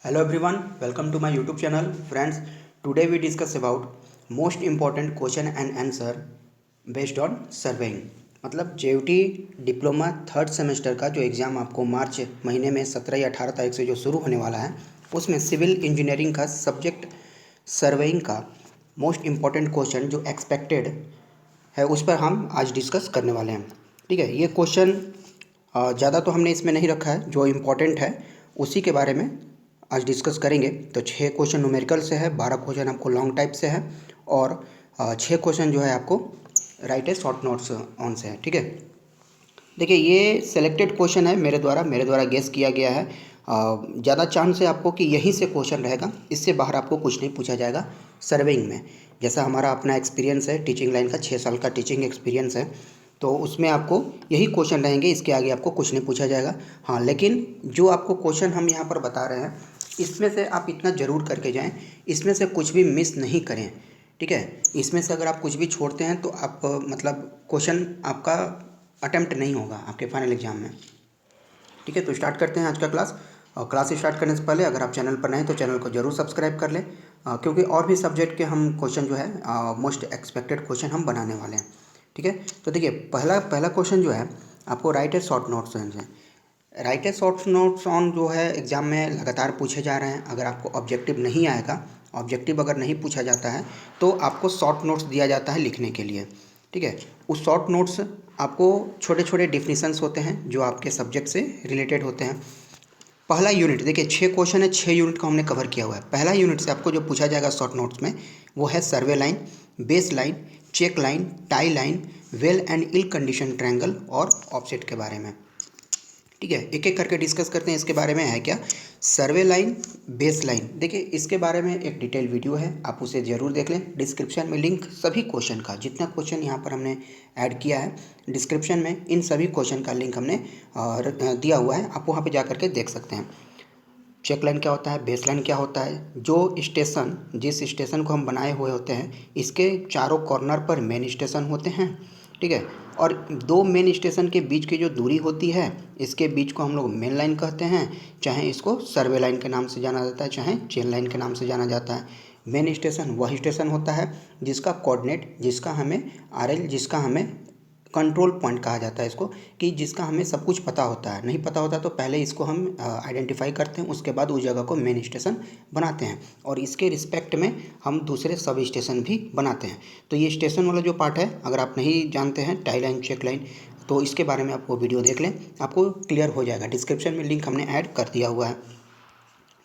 Hello everyone, welcome to my YouTube channel. Friends, today we discuss about most important question and answer based on surveying. मतलब जेयूटी diploma third semester का जो exam आपको मार्च महीने में 17 या 18 तारीख से जो शुरू होने वाला है, उसमें सिविल इंजीनियरिंग का सब्जेक्ट सर्वेइंग का मोस्ट इम्पॉर्टेंट क्वेश्चन जो एक्सपेक्टेड है उस पर हम आज डिस्कस करने वाले हैं। ठीक है, ये क्वेश्चन ज़्यादा तो हमने इसमें नहीं रखा है, जो इम्पोर्टेंट है उसी के बारे में आज डिस्कस करेंगे। तो 6 क्वेश्चन न्यूमेरिकल से है, 12 क्वेश्चन आपको लॉन्ग टाइप से है और 6 क्वेश्चन जो है आपको right A short notes on से है। ठीक है, देखिए ये सिलेक्टेड क्वेश्चन है मेरे द्वारा गेस किया गया है। ज़्यादा चांस है आपको कि यहीं से क्वेश्चन रहेगा, इससे बाहर आपको कुछ नहीं पूछा जाएगा सर्वेइंग में। जैसा हमारा अपना एक्सपीरियंस है, टीचिंग लाइन का 6 साल का टीचिंग एक्सपीरियंस है, तो उसमें आपको यही क्वेश्चन रहेंगे, इसके आगे आपको कुछ नहीं पूछा जाएगा। हाँ, लेकिन जो आपको क्वेश्चन हम यहाँ पर बता रहे हैं इसमें से आप इतना ज़रूर करके जाएं, इसमें से कुछ भी मिस नहीं करें। ठीक है, इसमें से अगर आप कुछ भी छोड़ते हैं तो आप मतलब क्वेश्चन आपका अटेम्प्ट नहीं होगा आपके फाइनल एग्जाम में। ठीक है, तो स्टार्ट करते हैं आज का क्लास। और क्लास स्टार्ट करने से पहले अगर आप चैनल पर नए हैं तो चैनल को जरूर सब्सक्राइब कर लें, क्योंकि और भी सब्जेक्ट के हम क्वेश्चन जो है मोस्ट एक्सपेक्टेड क्वेश्चन हम बनाने वाले हैं। ठीक है, तो देखिए पहला क्वेश्चन जो है आपको राइट ए शॉर्ट नोट्स है। Right A short notes on जो है एग्ज़ाम में लगातार पूछे जा रहे हैं। अगर आपको ऑब्जेक्टिव नहीं आएगा, ऑब्जेक्टिव अगर नहीं पूछा जाता है तो आपको शॉर्ट नोट्स दिया जाता है लिखने के लिए। ठीक है, उस शॉर्ट नोट्स आपको छोटे छोटे डिफिनीशंस होते हैं जो आपके सब्जेक्ट से रिलेटेड होते हैं। पहला यूनिट देखिए, 6 क्वेश्चन है, 6 यूनिट को हमने कवर किया हुआ है। पहला यूनिट से आपको जो पूछा जाएगा शॉर्ट नोट्स में वो है survey line, base line, check line, tie line, well and ill condition triangle और ऑफसेट के बारे में। ठीक है, एक एक करके डिस्कस करते हैं इसके बारे में है क्या। सर्वे लाइन, बेस लाइन, देखिए इसके बारे में एक डिटेल वीडियो है, आप उसे ज़रूर देख लें। डिस्क्रिप्शन में लिंक सभी क्वेश्चन का, जितना क्वेश्चन यहाँ पर हमने ऐड किया है डिस्क्रिप्शन में इन सभी क्वेश्चन का लिंक हमने दिया हुआ है, आप वहाँ पे जा करके देख सकते हैं। चेक लाइन क्या होता है, बेस लाइन क्या होता है, जो स्टेशन जिस स्टेशन को हम बनाए हुए होते हैं इसके चारों कॉर्नर पर मेन स्टेशन होते हैं। ठीक है, और दो मेन स्टेशन के बीच की जो दूरी होती है इसके बीच को हम लोग मेन लाइन कहते हैं, चाहे इसको सर्वे लाइन के नाम से जाना जाता है, चाहे चेन लाइन के नाम से जाना जाता है। मेन स्टेशन वह स्टेशन होता है जिसका कोऑर्डिनेट, जिसका हमें आरएल, जिसका हमें कंट्रोल पॉइंट कहा जाता है इसको, कि जिसका हमें सब कुछ पता होता है। नहीं पता होता तो पहले इसको हम आइडेंटिफाई करते हैं, उसके बाद उस जगह को मेन स्टेशन बनाते हैं और इसके रिस्पेक्ट में हम दूसरे सब स्टेशन भी बनाते हैं। तो ये स्टेशन वाला जो पार्ट है, अगर आप नहीं जानते हैं टाई लाइन, चेक लाइन, तो इसके बारे में आपको वीडियो देख लें, आपको क्लियर हो जाएगा। डिस्क्रिप्शन में लिंक हमने ऐड कर दिया हुआ है।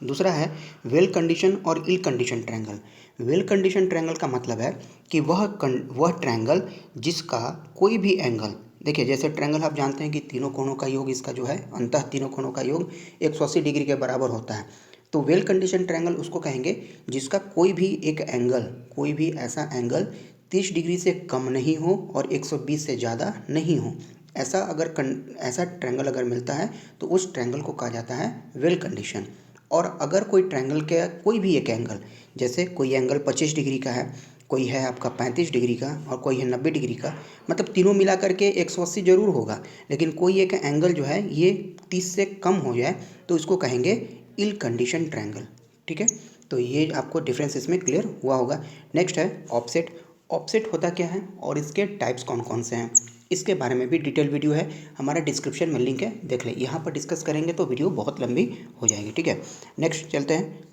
दूसरा है वेल कंडीशन और ill condition triangle. Well condition triangle का मतलब है कि वह ट्रायंगल जिसका कोई भी एंगल, देखिए जैसे ट्रायंगल आप जानते हैं कि तीनों कोणों का योग, इसका जो है अंतः तीनों कोणों का योग 180 डिग्री के बराबर होता है। तो वेल कंडीशन ट्रायंगल उसको कहेंगे जिसका कोई भी एक एंगल, कोई भी ऐसा एंगल 30 डिग्री से कम नहीं हो और 120 से ज़्यादा नहीं हो। ऐसा ट्रायंगल अगर मिलता है तो उस ट्रायंगल को कहा जाता है वेल कंडीशन। और अगर कोई ट्रायंगल के कोई भी एक एंगल, जैसे कोई एंगल 25 डिग्री का है, कोई है आपका 35 डिग्री का और कोई है 90 डिग्री का, मतलब तीनों मिला करके 180 जरूर होगा, लेकिन कोई एक एंगल जो है ये 30 से कम हो जाए तो इसको कहेंगे इल कंडीशन ट्रायंगल। ठीक है, तो ये आपको डिफरेंस इसमें क्लियर हुआ होगा। नेक्स्ट है ऑफसेट। ऑफसेट होता क्या है और इसके टाइप्स कौन कौन से हैं, इसके बारे में भी डिटेल वीडियो है, हमारा डिस्क्रिप्शन में लिंक है, देख लें। यहाँ पर डिस्कस करेंगे तो वीडियो बहुत लंबी हो जाएगी। ठीक है, नेक्स्ट चलते हैं।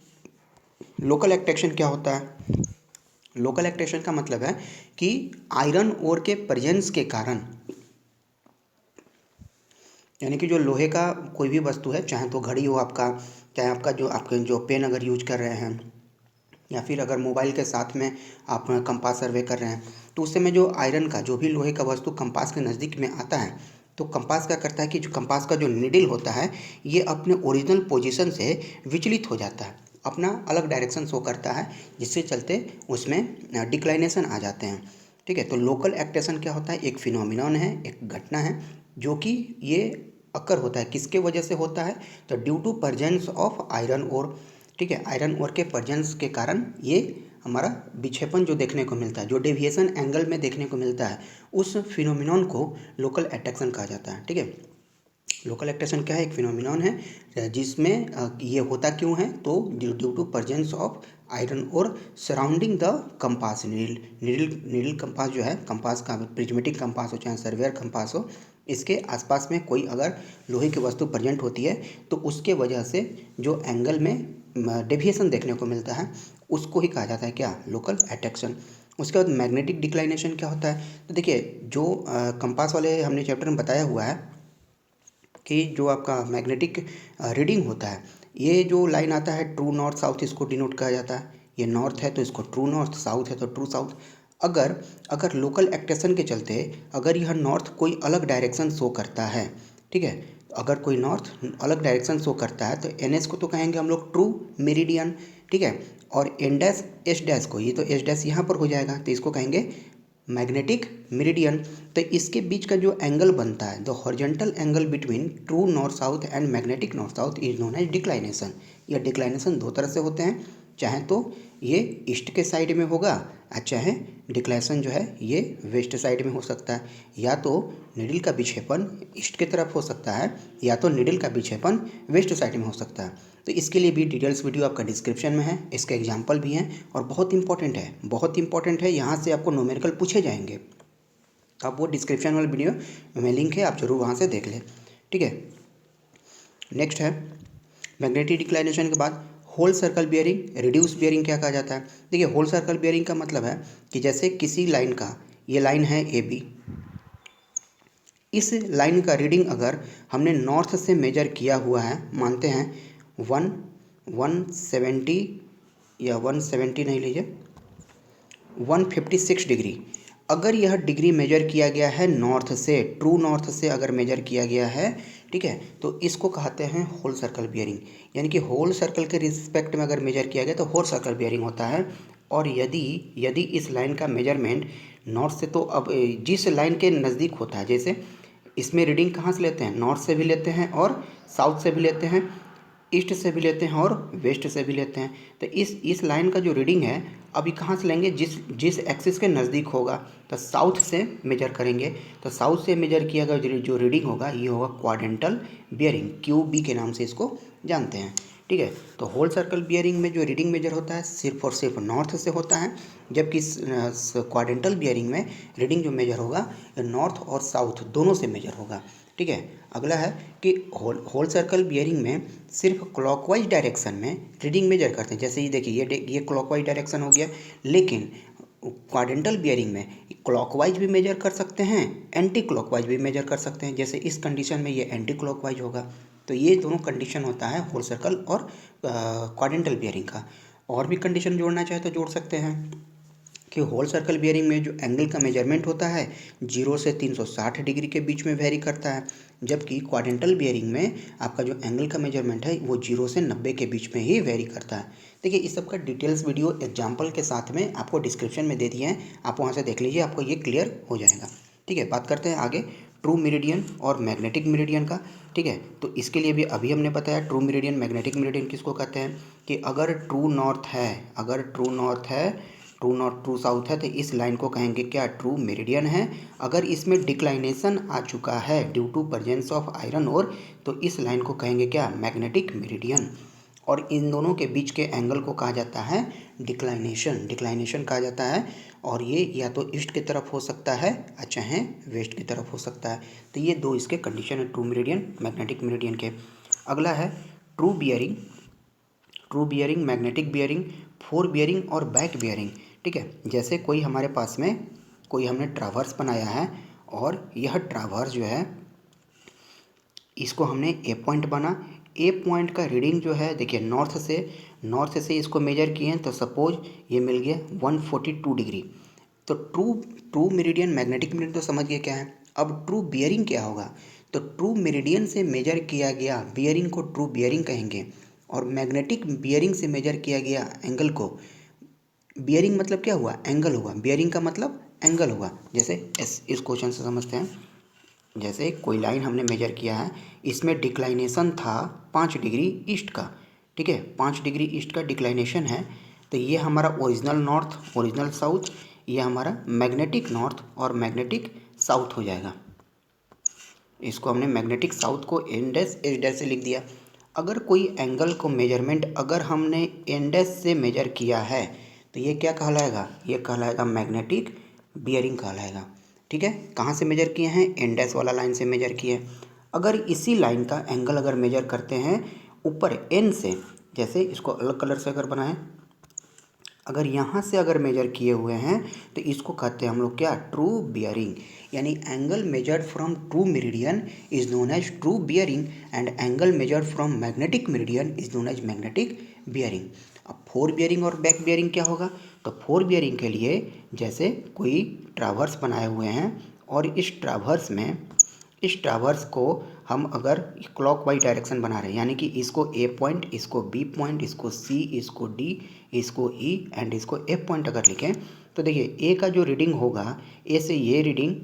लोकल एक्ट्रैक्शन क्या होता है। लोकल एक्ट्रैक्शन का मतलब है कि आयरन ओर के प्रेजेंस के कारण, यानी कि जो लोहे का कोई भी वस्तु है, चाहे तो घड़ी हो आपका, चाहे आपके जो पेन अगर यूज कर रहे हैं, या फिर अगर मोबाइल के साथ में आप कंपास सर्वे कर रहे हैं, तो उस समय जो आयरन का, जो भी लोहे का वस्तु कंपास के नज़दीक में आता है, तो कंपास क्या करता है कि जो कंपास का जो निडिल होता है ये अपने ओरिजिनल पोजीशन से विचलित हो जाता है, अपना अलग डायरेक्शन शो करता है, जिससे चलते उसमें डिक्लाइनेशन आ जाते हैं। ठीक है, तो लोकल एक्टेशन क्या होता है, एक फिनोमिनन है, एक घटना है जो कि ये अकर होता है। किसके वजह से होता है, तो due to presence of iron ore. ठीक है, आयरन ओर के प्रेजेंस के कारण ये हमारा विक्षेपण जो देखने को मिलता है, जो डेविएशन एंगल में देखने को मिलता है, उस फिनोमिनन को लोकल एट्रैक्शन कहा जाता है। ठीक है, लोकल एक्टेशन क्या है? एक फिनोमिनॉन है जिसमें ये होता क्यों है? तो due to presence of iron और surrounding the compass needle compass जो है, कंपास का प्रिज्मेटिक कंपास हो चाहे सर्वेयर कंपास हो, इसके आसपास में कोई अगर लोहे की वस्तु प्रेजेंट होती है तो उसके वजह से जो एंगल में डेविएशन देखने को मिलता है उसको ही कहा जाता है क्या? Local attraction. उसके बाद मैग्नेटिक डिक्लाइनेशन क्या होता है? तो देखिए जो कंपास वाले हमने चैप्टर में बताया हुआ है कि जो आपका मैग्नेटिक रीडिंग होता है, ये जो लाइन आता है ट्रू नॉर्थ साउथ, इसको डिनोट किया जाता है। ये नॉर्थ है तो इसको ट्रू नॉर्थ, साउथ है तो ट्रू साउथ। अगर अगर लोकल एक्टेशन के चलते अगर यह नॉर्थ कोई अलग डायरेक्शन शो करता है, ठीक है, अगर कोई नॉर्थ अलग डायरेक्शन शो करता है तो एन एस को तो कहेंगे हम लोग ट्रू मेरिडियन, ठीक है, और एन डैश एस डैश को, ये तो एस डैश यहाँ पर हो जाएगा तो इसको कहेंगे मैग्नेटिक मेरिडियन। तो इसके बीच का जो एंगल बनता है, the horizontal angle between true north south and magnetic north south is known as declination. यह डिक्लाइनेशन दो तरह से होते हैं, चाहे तो ये ईस्ट के साइड में होगा और चाहे डिक्लाइनेशन जो है ये वेस्ट साइड में हो सकता है। या तो निडल का विक्षेपण ईस्ट की तरफ हो सकता है या तो निडल का विक्षेपण वेस्ट साइड में हो सकता है। तो इसके लिए भी डिटेल्स वीडियो आपका डिस्क्रिप्शन में है, इसके एग्जाम्पल भी हैं और बहुत इंपॉर्टेंट है, बहुत इंपॉर्टेंट है। यहाँ से आपको न्यूमेरिकल पूछे जाएंगे, आप वो डिस्क्रिप्शन वाले वीडियो में लिंक है, आप जरूर वहाँ से देख लें, ठीक है। नेक्स्ट है मैग्नेटिक डिक्लाइनेशन के बाद whole circle bearing, reduce bearing क्या कहा जाता है? देखिए होल सर्कल बियरिंग का मतलब है कि जैसे किसी लाइन का, ये लाइन है ए बी, इस लाइन का रीडिंग अगर हमने नॉर्थ से मेजर किया हुआ है, मानते हैं 170 या 170 नहीं लीजिए 156 डिग्री, अगर यह डिग्री मेजर किया गया है नॉर्थ से, ट्रू नॉर्थ से अगर मेजर किया गया है, ठीक है, तो इसको कहते हैं होल सर्कल बियरिंग। यानी कि होल सर्कल के रिस्पेक्ट में अगर मेजर किया गया तो होल सर्कल बियरिंग होता है। और यदि यदि इस लाइन का मेजरमेंट नॉर्थ से, तो अब जिस लाइन के नज़दीक होता है, जैसे इसमें रीडिंग कहाँ से लेते हैं? नॉर्थ से भी लेते हैं और साउथ से भी लेते हैं, ईस्ट से भी लेते हैं और वेस्ट से भी लेते हैं। तो इस लाइन का जो रीडिंग है अभी कहाँ से लेंगे? जिस जिस एक्सिस के नज़दीक होगा, तो साउथ से मेजर करेंगे। तो साउथ से मेजर किया गया जो रीडिंग होगा ये होगा क्वाड्रेंटल बियरिंग, QB के नाम से इसको जानते हैं, ठीक है। तो होल सर्कल बियरिंग में जो रीडिंग मेजर होता है सिर्फ और सिर्फ नॉर्थ से होता है, जबकि क्वाड्रेंटल बियरिंग में रीडिंग जो मेजर होगा नॉर्थ और साउथ दोनों से मेजर होगा, ठीक है। अगला है कि होल सर्कल बियरिंग में सिर्फ क्लॉकवाइज डायरेक्शन में रीडिंग मेजर करते हैं। जैसे ये देखिए ये क्लॉकवाइज डायरेक्शन हो गया, लेकिन क्वाड्रेंटल बियरिंग में क्लॉकवाइज भी मेजर कर सकते हैं, एंटी क्लॉकवाइज भी मेजर कर सकते हैं। जैसे इस कंडीशन में ये एंटी क्लॉकवाइज होगा। तो ये दोनों कंडीशन होता है होल सर्कल और क्वाड्रेंटल बियरिंग का। और भी कंडीशन जोड़ना चाहे तो जोड़ सकते हैं कि होल सर्कल बियरिंग में जो एंगल का मेजरमेंट होता है 0 से 360 डिग्री के बीच में वेरी करता है, जबकि क्वाड्रेंटल बियरिंग में आपका जो एंगल का मेजरमेंट है वो 0 से 90 के बीच में ही वेरी करता है। देखिए इस सब का डिटेल्स वीडियो एग्जाम्पल के साथ में आपको डिस्क्रिप्शन में दे दिए हैं, आप वहाँ से देख लीजिए, आपको ये क्लियर हो जाएगा, ठीक है। बात करते हैं आगे ट्रू मेरिडियन और मैग्नेटिक मेरिडियन का, ठीक है। तो इसके लिए भी अभी हमने बताया ट्रू मेरिडियन मैग्नेटिक मेरिडियन किसको कहते हैं कि अगर ट्रू नॉर्थ है, अगर ट्रू नॉर्थ है, ट्रू नॉर्थ ट्रू साउथ है, तो इस लाइन को कहेंगे क्या? ट्रू मेरिडियन है। अगर इसमें डिक्लाइनेशन आ चुका है due to presence of iron ore, तो इस लाइन को कहेंगे क्या? Magnetic meridian. और इन दोनों के बीच के एंगल को कहा जाता है डिक्लाइनेशन, डिक्लाइनेशन कहा जाता है। और ये या तो ईस्ट की तरफ हो सकता है या चाहे वेस्ट की तरफ हो सकता है। तो ये दो इसके कंडीशन है ट्रू मेरिडियन मैग्नेटिक मेरिडियन के। अगला है true bearing, true bearing, magnetic bearing, four bearing और बैक बियरिंग, ठीक है। जैसे कोई हमारे पास में कोई हमने ट्रावर्स बनाया है और यह ट्रावर्स जो है इसको हमने ए पॉइंट बना, ए पॉइंट का रीडिंग जो है देखिए नॉर्थ से इसको मेजर किए हैं तो सपोज ये मिल गया 142 डिग्री। तो ट्रू मेरिडियन मैग्नेटिक मेरिडियन तो समझ गए क्या है। अब ट्रू बियरिंग क्या होगा? तो ट्रू मेरिडियन से मेजर किया गया बियरिंग को ट्रू बियरिंग कहेंगे, और मैग्नेटिक बियरिंग से मेजर किया गया एंगल को, बियरिंग मतलब क्या हुआ? एंगल हुआ, बियरिंग का मतलब एंगल हुआ। जैसे इस क्वेश्चन से समझते हैं, जैसे कोई लाइन हमने मेजर किया है, इसमें डिक्लाइनेशन था 5 डिग्री ईस्ट का, ठीक है, 5 डिग्री ईस्ट का डिक्लाइनेशन है। तो ये हमारा ओरिजिनल नॉर्थ, ओरिजिनल साउथ, ये हमारा मैग्नेटिक नॉर्थ और मैग्नेटिक साउथ हो जाएगा। इसको हमने मैग्नेटिक साउथ को एन डैश एच डैश से लिख दिया। अगर कोई एंगल को मेजरमेंट अगर हमने एन डैश से मेजर किया है तो ये क्या कहलाएगा, ये कहलाएगा मैग्नेटिक बियरिंग कहलाएगा। ठीक है, कहाँ से मेजर किए हैं, एन डैश वाला लाइन से मेजर किए। अगर इसी लाइन का एंगल अगर मेजर करते हैं ऊपर एन से, जैसे इसको अलग कलर से अगर बनाएं, अगर यहाँ से अगर मेजर किए हुए हैं तो इसको कहते हैं हम लोग क्या, ट्रू बियरिंग। यानी angle measured from true meridian is known as true bearing and angle measured from magnetic meridian is known as magnetic bearing. अब फोर बियरिंग और बैक बियरिंग क्या होगा, तो फोर बियरिंग के लिए जैसे कोई ट्रावर्स बनाए हुए हैं और इस ट्रावर्स को हम अगर क्लॉकवाइज डायरेक्शन बना रहे हैं, यानी कि इसको ए पॉइंट, इसको बी पॉइंट, इसको सी, इसको डी, इसको ई एंड इसको एफ पॉइंट अगर लिखें तो देखिए ए का जो रीडिंग होगा, ए से ये रीडिंग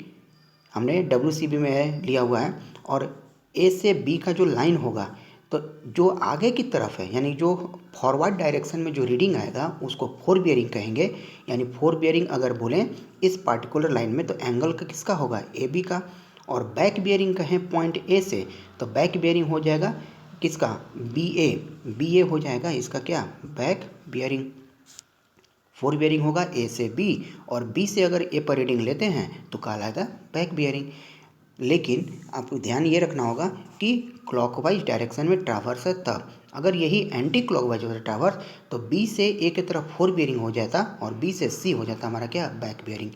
हमने WCB में लिया हुआ है, और ए से बी का जो लाइन होगा तो जो आगे की तरफ है यानी जो फॉरवर्ड डायरेक्शन में जो रीडिंग आएगा उसको फोर बियरिंग कहेंगे। यानी फोर बियरिंग अगर बोलें इस पार्टिकुलर लाइन में तो एंगल का किसका होगा, AB का। और बैक बियरिंग कहें पॉइंट ए से तो बैक बियरिंग हो जाएगा किसका, BA हो जाएगा इसका क्या, बैक बियरिंग। फोर बियरिंग होगा ए से बी और बी से अगर ए पर रीडिंग लेते हैं तो कहलाएगा बैक बियरिंग। लेकिन आपको ध्यान ये रखना होगा कि क्लॉकवाइज डायरेक्शन में ट्रावर्स है तब, अगर यही एंटी क्लॉकवाइज होता ट्रावर्स तो बी से ए की तरफ फोर बियरिंग हो जाता और बी से सी हो जाता हमारा क्या, बैक बियरिंग।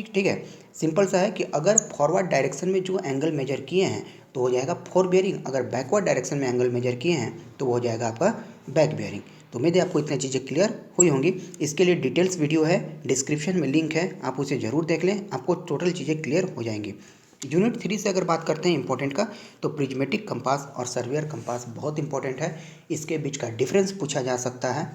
ठीक है, सिंपल सा है कि अगर फॉरवर्ड डायरेक्शन में जो एंगल मेजर किए हैं तो हो जाएगा फोर बियरिंग, अगर बैकवर्ड डायरेक्शन में एंगल मेजर किए हैं तो वो हो जाएगा आपका बैक बियरिंग। तो उम्मीद है आपको इतनी चीज़ें क्लियर हुई होंगी। इसके लिए डिटेल्स वीडियो है, डिस्क्रिप्शन में लिंक है, आप उसे ज़रूर देख लें, आपको टोटल चीज़ें क्लियर हो जाएंगी। यूनिट 3 से अगर बात करते हैं इंपॉर्टेंट का, तो प्रिज्मेटिक कंपास और सर्वेयर कंपास बहुत इंपॉर्टेंट है। इसके बीच का डिफरेंस पूछा जा सकता है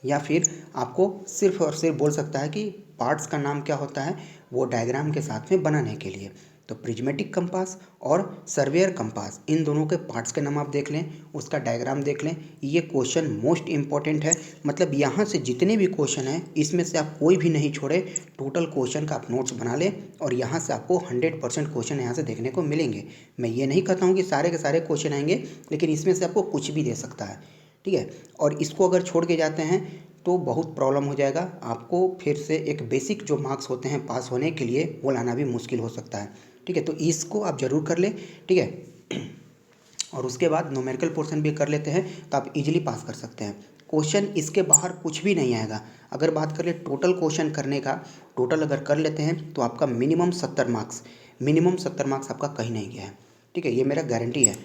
या फिर आपको सिर्फ और सिर्फ बोल सकता है कि पार्ट्स का नाम क्या होता है वो डायग्राम के साथ में बनाने के लिए। तो प्रिज्मेटिक कंपास और सर्वेयर कंपास इन दोनों के पार्ट्स के नाम आप देख लें, उसका डायग्राम देख लें। ये क्वेश्चन मोस्ट इंपॉर्टेंट है, मतलब यहाँ से जितने भी क्वेश्चन हैं इसमें से आप कोई भी नहीं छोड़े, टोटल क्वेश्चन का आप नोट्स बना लें और यहाँ से आपको 100% क्वेश्चन यहाँ से देखने को मिलेंगे। मैं ये नहीं कहता हूँ कि सारे के सारे क्वेश्चन आएंगे, लेकिन इसमें से आपको कुछ भी दे सकता है। ठीक है, और इसको अगर छोड़ के जाते हैं तो बहुत प्रॉब्लम हो जाएगा, आपको फिर से एक बेसिक जो मार्क्स होते हैं पास होने के लिए वो लाना भी मुश्किल हो सकता है। ठीक है, तो इसको आप ज़रूर कर लें। ठीक है, और उसके बाद न्यूमेरिकल पोर्शन भी कर लेते हैं तो आप इजीली पास कर सकते हैं। क्वेश्चन इसके बाहर कुछ भी नहीं आएगा। अगर बात करें टोटल क्वेश्चन करने का, टोटल अगर कर लेते हैं तो आपका मिनिमम 70 मार्क्स आपका कहीं नहीं गया है। ठीक है, ये मेरा गारंटी है।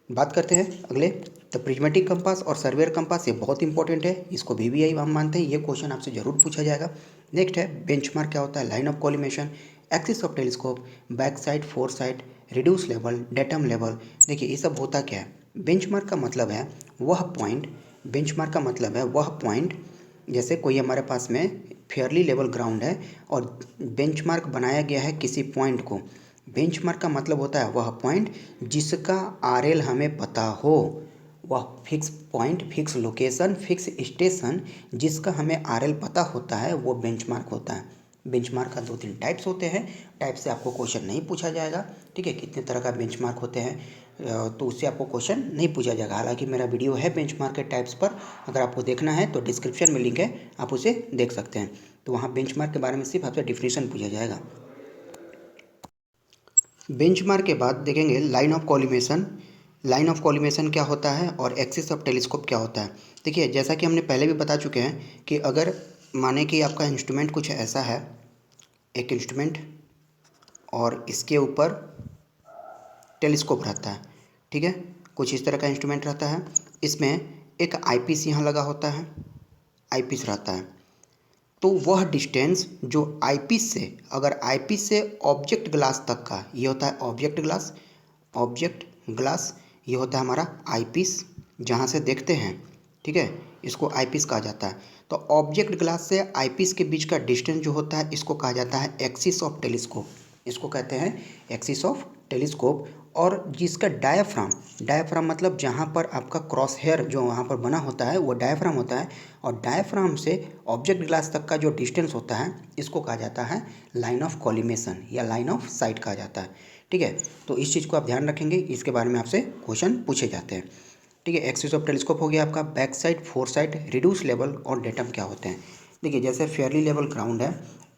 बात करते हैं अगले, तो प्रिज्मेटिक कंपास और सर्वेयर कंपास ये बहुत इंपॉर्टेंट है, इसको VVI हम मानते हैं, ये क्वेश्चन आपसे जरूर पूछा जाएगा। नेक्स्ट है बेंचमार्क क्या होता है, line of collimation, axis of telescope, back side, four side, reduce level, datum level. देखिए ये सब होता क्या है, बेंचमार्क का मतलब है वह पॉइंट, बेंचमार्क का मतलब है वह पॉइंट, जैसे कोई हमारे पास में फेयरली लेवल ग्राउंड है और बेंचमार्क बनाया गया है किसी पॉइंट को। बेंचमार्क का मतलब होता है वह पॉइंट जिसका RL हमें पता हो, वह fix point, fix location, fix station जिसका हमें RL पता होता है वो बेंचमार्क होता है। बेंचमार्क का 2-3 टाइप्स होते हैं, टाइप से आपको क्वेश्चन नहीं पूछा जाएगा। ठीक है, कितने तरह का बेंचमार्क होते हैं तो उससे आपको क्वेश्चन नहीं पूछा जाएगा। हालांकि मेरा वीडियो है बेंचमार्क के टाइप्स पर, अगर आपको देखना है तो डिस्क्रिप्शन में लिंक है, आप उसे देख सकते हैं। तो वहाँ बेंचमार्क के बारे में सिर्फ आपसे डिफिनेशन पूछा जाएगा। बेंचमार्क के बाद देखेंगे line of collimation. Line of collimation क्या होता है और एक्सिस ऑफ टेलीस्कोप क्या होता है। देखिए जैसा कि हमने पहले भी बता चुके हैं कि अगर माने कि आपका इंस्ट्रूमेंट कुछ ऐसा है, एक इंस्ट्रूमेंट और इसके ऊपर टेलीस्कोप रहता है। ठीक है, कुछ इस तरह का इंस्ट्रूमेंट रहता है, इसमें एक आईपीस यहाँ लगा होता है, आईपीस रहता है। तो वह डिस्टेंस जो आईपीस से, अगर आईपीस से ऑब्जेक्ट ग्लास तक का, ये होता है ऑब्जेक्ट ग्लास, ये होता है हमारा आईपीस जहाँ से देखते हैं। ठीक है, इसको आईपीस कहा जाता है। तो ऑब्जेक्ट ग्लास से आईपीस के बीच का डिस्टेंस जो होता है इसको कहा जाता है एक्सिस ऑफ टेलीस्कोप, इसको कहते हैं एक्सिस ऑफ टेलीस्कोप। और जिसका डायाफ्राम मतलब जहाँ पर आपका क्रॉस हेयर जो वहाँ पर बना होता है वो डायाफ्राम होता है, और डायाफ्राम से ऑब्जेक्ट ग्लास तक का जो डिस्टेंस होता है इसको कहा जाता है लाइन ऑफ कॉलिमेशन या लाइन ऑफ साइट कहा जाता है। ठीक है। तो इस चीज़ को आप ध्यान रखेंगे, इसके बारे में आपसे क्वेश्चन पूछे जाते हैं। ठीक है, एक्सिस ऑफ टेलीस्कोप हो गया आपका, back side, four side, reduce level और डेटम क्या होते हैं। देखिए जैसे फेयरली लेवल ग्राउंड है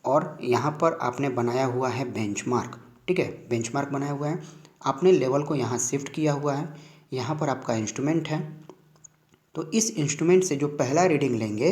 और यहाँ पर आपने बनाया हुआ है बेंचमार्क, ठीक है, बेंचमार्क बनाया हुआ है, आपने लेवल को यहाँ शिफ्ट किया हुआ है, यहाँ पर आपका इंस्ट्रूमेंट है, तो इस इंस्ट्रूमेंट से जो पहला रीडिंग लेंगे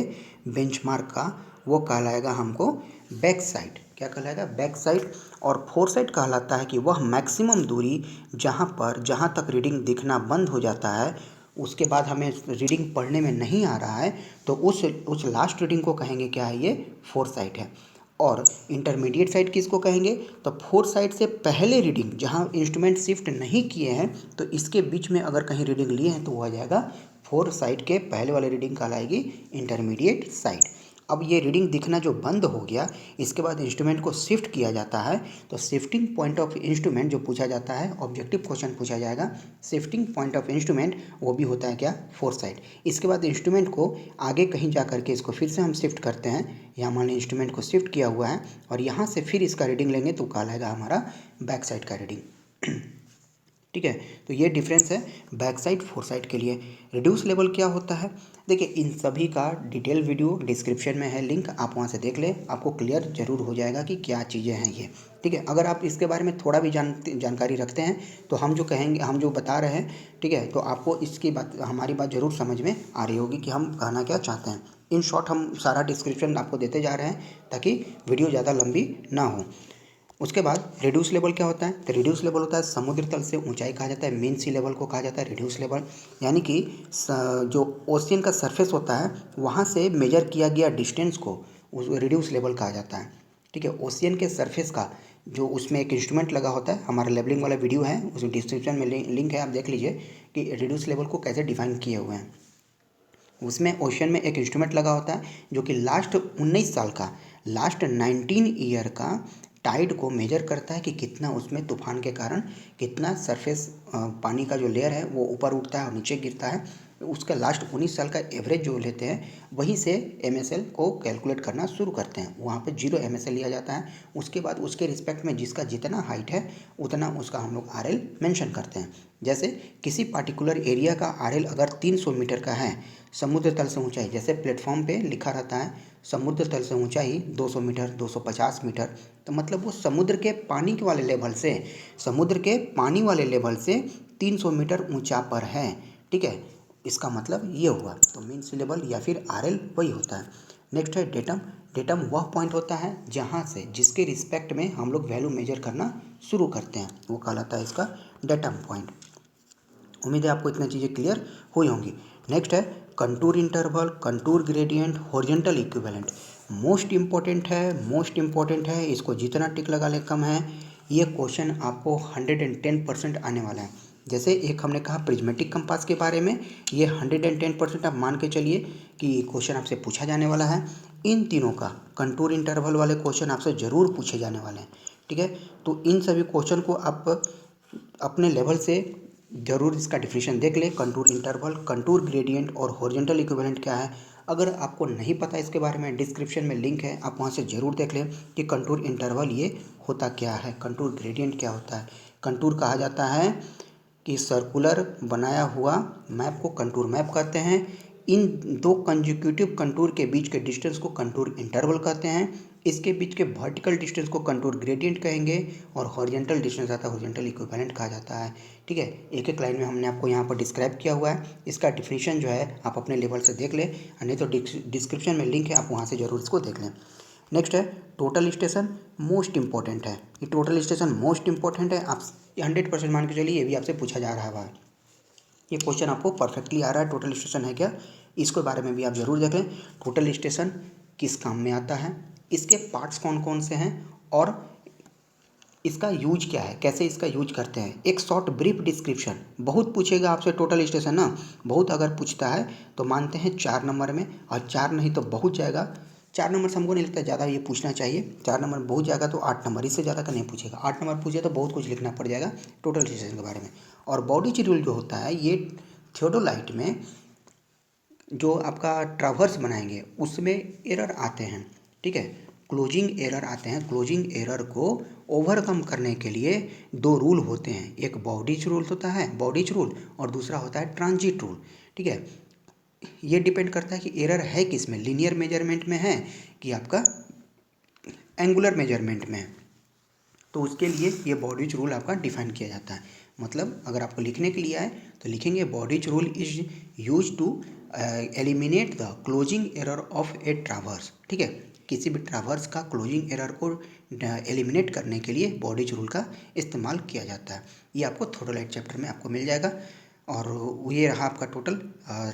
बेंचमार्क का वो कहलाएगा हमको बैक साइड। क्या कहलाएगा? Back side. और फोर साइड कहलाता है कि वह मैक्सिमम दूरी जहाँ तक रीडिंग दिखना बंद हो जाता है, उसके बाद हमें रीडिंग पढ़ने में नहीं आ रहा है, तो उस लास्ट रीडिंग को कहेंगे क्या है, ये फोर साइड है। और इंटरमीडिएट साइड किसको कहेंगे? तो फोर साइड से पहले रीडिंग जहाँ इंस्ट्रूमेंट शिफ्ट नहीं किए हैं, तो इसके बीच में अगर कहीं रीडिंग लिए हैं तो वो आ जाएगा फोर साइड के पहले वाले रीडिंग कहलाएगी इंटरमीडिएट साइड। अब ये रीडिंग दिखना जो बंद हो गया, इसके बाद इंस्ट्रूमेंट को शिफ्ट किया जाता है, तो शिफ्टिंग पॉइंट ऑफ इंस्ट्रूमेंट जो पूछा जाता है, ऑब्जेक्टिव क्वेश्चन पूछा जाएगा, शिफ्टिंग पॉइंट ऑफ इंस्ट्रूमेंट वो भी होता है क्या, फोर साइड। इसके बाद इंस्ट्रूमेंट को आगे कहीं जा करके इसको फिर से हम शिफ्ट करते हैं, यहाँ मान लीजिए इंस्ट्रूमेंट को शिफ्ट किया हुआ है और यहाँ से फिर इसका रीडिंग लेंगे तो कहलाएगा हमारा बैक साइड का रीडिंग। ठीक है, तो ये डिफरेंस है बैक साइड फोर साइड के लिए। रिड्यूस लेवल क्या होता है? देखिए इन सभी का डिटेल वीडियो डिस्क्रिप्शन में है लिंक, आप वहाँ से देख लें, आपको क्लियर जरूर हो जाएगा कि क्या चीज़ें हैं ये। ठीक है, अगर आप इसके बारे में थोड़ा भी जानकारी रखते हैं तो हम जो कहेंगे, हम जो बता रहे हैं, ठीक है, तो आपको इसकी बात, हमारी बात ज़रूर समझ में आ रही होगी कि हम कहना क्या चाहते हैं। इन शॉर्ट हम सारा डिस्क्रिप्शन आपको देते जा रहे हैं ताकि वीडियो ज़्यादा लंबी ना हो। उसके बाद रिड्यूस लेवल क्या होता है? तो रिड्यूस लेवल होता है समुद्र तल से ऊंचाई कहा जाता है, मीन सी लेवल को कहा जाता है रिड्यूस लेवल, यानी कि जो ओशियन का सरफेस होता है वहाँ से मेजर किया गया डिस्टेंस को उस रिड्यूस लेवल कहा जाता है। ठीक है, ओशियन के सरफेस का जो उसमें एक इंस्ट्रूमेंट लगा होता है, हमारा लेवलिंग वाला वीडियो है, उसमें डिस्क्रिप्शन में लिंक है, आप देख लीजिए कि रिड्यूस लेवल को कैसे डिफाइन किए हुए हैं। उसमें ओशन में एक इंस्ट्रूमेंट लगा होता है जो कि लास्ट 19 साल का, लास्ट 19 ईयर का टाइड को मेजर करता है कि कितना उसमें तूफान के कारण कितना सरफेस पानी का जो लेयर है वो ऊपर उठता है और नीचे गिरता है। उसका लास्ट 19 साल का एवरेज जो लेते हैं वहीं से MSL को कैलकुलेट करना शुरू करते हैं, वहाँ पे 0 MSL लिया जाता है। उसके बाद उसके रिस्पेक्ट में जिसका जितना हाइट है उतना उसका हम लोग RL मेंशन करते हैं। जैसे किसी पार्टिकुलर एरिया का RL अगर 300 मीटर का है, समुद्र तल से ऊंचाई, जैसे प्लेटफॉर्म पे लिखा रहता है समुद्र तल से ऊंचाई 200 मीटर 250 मीटर, तो मतलब वो समुद्र के पानी के वाले लेवल से, समुद्र के पानी वाले लेवल से 300 मीटर ऊंचा पर है। ठीक है, इसका मतलब ये हुआ, तो मीन सी लेवल या फिर RL वही होता है। नेक्स्ट है डेटम। डेटम वह पॉइंट होता है जहाँ से जिसके रिस्पेक्ट में हम लोग वैल्यू मेजर करना शुरू करते हैं, वो कहलाता है इसका डेटम पॉइंट। उम्मीद है आपको इतनी चीज़ें क्लियर हुई होंगी। नेक्स्ट है contour interval, contour gradient, horizontal equivalent. Most important है, इसको जितना टिक लगा ले कम है। ये क्वेश्चन आपको 110% आने वाला है। जैसे एक हमने कहा प्रिज्मेटिक कंपास के बारे में, ये 110% आप मान के चलिए कि क्वेश्चन आपसे पूछा जाने वाला है। इन तीनों का कंटूर इंटरवल वाले क्वेश्चन आपसे ज़रूर पूछे जाने वाले हैं। ठीक है, तो इन सभी क्वेश्चन को आप अपने लेवल से ज़रूर इसका डिफिनेशन देख लें, कंटूर इंटरवल, कंटूर ग्रेडियंट और हॉरिजॉन्टल इक्विवेलेंट क्या है। अगर आपको नहीं पता इसके बारे में, डिस्क्रिप्शन में लिंक है, आप वहाँ से ज़रूर देख लें कि कंटूर इंटरवल ये होता क्या है, कंटूर ग्रेडियंट क्या होता है। कंटूर कहा जाता है कि सर्कुलर बनाया हुआ मैप को कंटूर मैप कहते हैं। इन दो कंजिक्यूटिव कंटूर के बीच के डिस्टेंस को कंटूर इंटरवल कहते हैं। इसके बीच के वर्टिकल डिस्टेंस को कंटूर ग्रेडियंट कहेंगे और हॉरिजॉन्टल डिस्टेंस आता है हॉरिजॉन्टल इक्विवेलेंट कहा जाता है। ठीक है, एक एक लाइन में हमने आपको यहाँ पर डिस्क्राइब किया हुआ है। इसका डिफिनीशन जो है आप अपने लेवल से देख लें, नहीं तो डिस्क्रिप्शन में लिंक है, आप वहाँ से ज़रूर इसको देख लें। नेक्स्ट है टोटल स्टेशन, मोस्ट इंपॉर्टेंट है। ये टोटल स्टेशन मोस्ट इंपॉर्टेंट है, आप 100% मान के चलिए, ये भी आपसे पूछा जा रहा है। ये क्वेश्चन आपको परफेक्टली आ रहा है, टोटल स्टेशन है क्या, इसके बारे में भी आप ज़रूर देख लें। टोटल स्टेशन किस काम में आता है, इसके पार्ट्स कौन कौन से हैं और इसका यूज क्या है, कैसे इसका यूज करते हैं। एक शॉर्ट ब्रीफ डिस्क्रिप्शन, बहुत पूछेगा आपसे टोटल स्टेशन ना, बहुत अगर पूछता है तो मानते हैं 4 नंबर में, और 4 नहीं तो बहुत जाएगा, 4 नंबर से हमको नहीं लगता ज़्यादा ये पूछना चाहिए, 4 नंबर बहुत जाएगा तो 8 नंबर, इससे ज़्यादा का नहीं पूछेगा। 8 नंबर पूछे तो बहुत कुछ लिखना पड़ जाएगा टोटल स्टेशन के बारे में। और बॉडी चिरूल जो होता है ये थियोडोलाइट में जो आपका ट्रावर्स बनाएंगे उसमें एरर आते हैं। ठीक है, क्लोजिंग एरर आते हैं, क्लोजिंग एरर को ओवरकम करने के लिए दो रूल होते हैं, एक बॉडीज रूल होता है, बॉडीज रूल, और दूसरा होता है ट्रांजिट रूल। ठीक है, ये डिपेंड करता है कि एरर है किस में, लीनियर मेजरमेंट में है कि आपका एंगुलर मेजरमेंट में है। तो उसके लिए ये बॉडीज रूल आपका डिफाइन किया जाता है। मतलब अगर आपको लिखने के लिए आए तो लिखेंगे Bowditch's rule is use to eliminate the closing error of a traverse. ठीक है, किसी भी ट्रावर्स का क्लोजिंग एरर को एलिमिनेट करने के लिए बॉडीज रूल का इस्तेमाल किया जाता है। ये आपको थोडोलाइट चैप्टर में आपको मिल जाएगा। और ये रहा आपका total